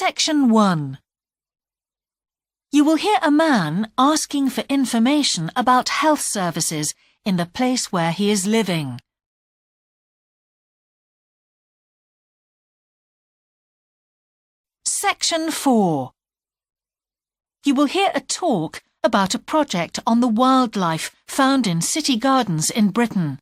Section 1. You will hear a man asking for information about health services in the place where he is living. Section 4. You will hear a talk about a project on the wildlife found in city gardens in Britain.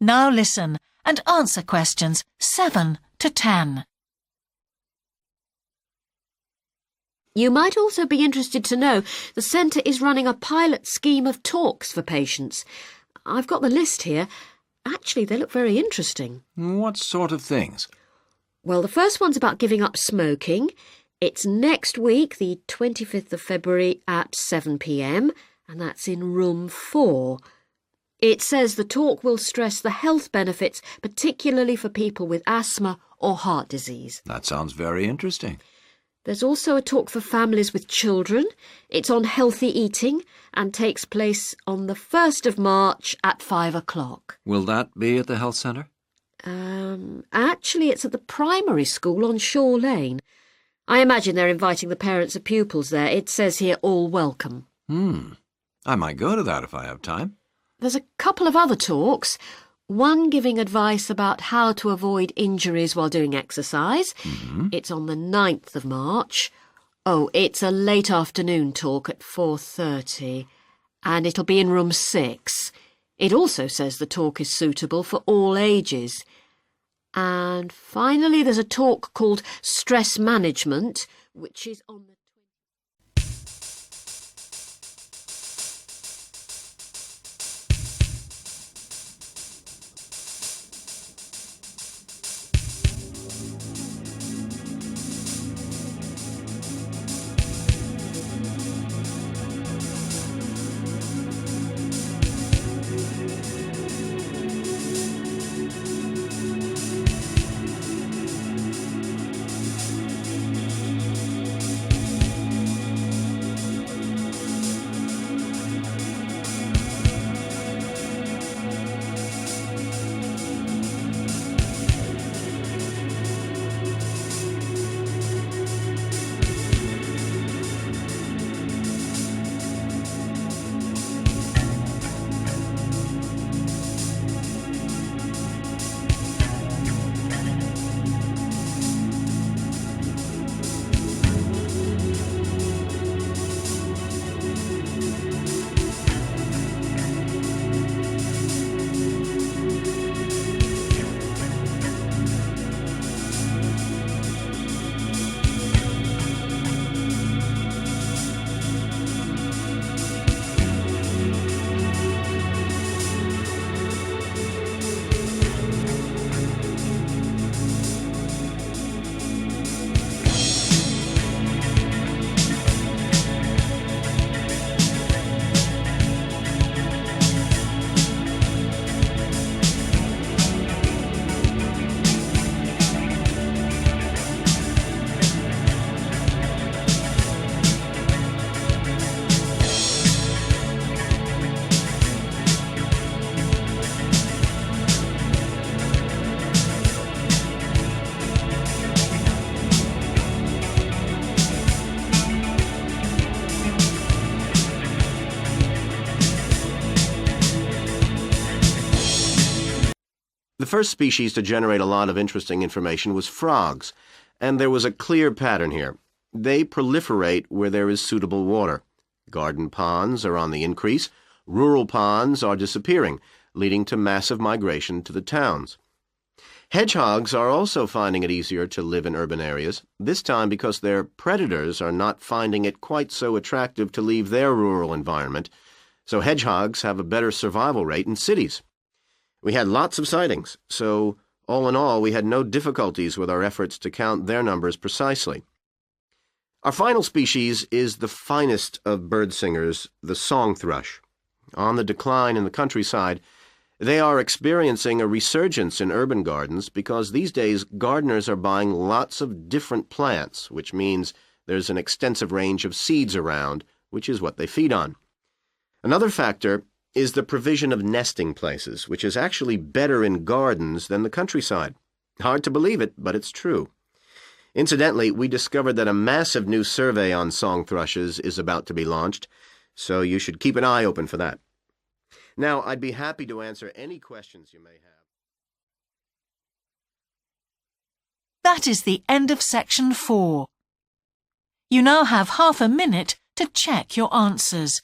Now listen and answer questions 7 to 10. You might also be interested to know the centre is running a pilot scheme of talks for patients. I've got the list here. Actually, they look very interesting. What sort of things? Well, the first one's about giving up smoking. It's next week, the 25th of February at 7 p.m, and that's in room 4. It says the talk will stress the health benefits, particularly for people with asthma or heart disease. That sounds very interesting. There's also a talk for families with children. It's on healthy eating and takes place on the 1st of March at 5 o'clock. Will that be at the health centre? Actually, it's at the primary school on Shore Lane. I imagine they're inviting the parents of pupils there. It says here, all welcome. I might go to that if I have time. There's a couple of other talks. One giving advice about how to avoid injuries while doing exercise. It's on the 9th of March. Oh, it's a late afternoon talk at 4:30. And it'll be in room 6. It also says the talk is suitable for all ages. And finally, there's a talk called Stress Management, which is on the first species to generate a lot of interesting information was frogs, and there was a clear pattern here. They proliferate where there is suitable water. Garden ponds are on the increase. Rural ponds are disappearing, leading to massive migration to the towns. Hedgehogs are also finding it easier to live in urban areas, this time because their predators are not finding it quite so attractive to leave their rural environment, so hedgehogs have a better survival rate in cities. We had lots of sightings, so all in all we had no difficulties with our efforts to count their numbers precisely. Our final species is the finest of bird singers, the song thrush. On the decline in the countryside, they are experiencing a resurgence in urban gardens because these days gardeners are buying lots of different plants, which means there's an extensive range of seeds around, which is what they feed on. Another factor is the provision of nesting places, which is actually better in gardens than the countryside. Hard to believe it, but it's true. Incidentally, we discovered that a massive new survey on song thrushes is about to be launched, so you should keep an eye open for that. Now, I'd be happy to answer any questions you may have. That is the end of section 4. You now have half a minute to check your answers.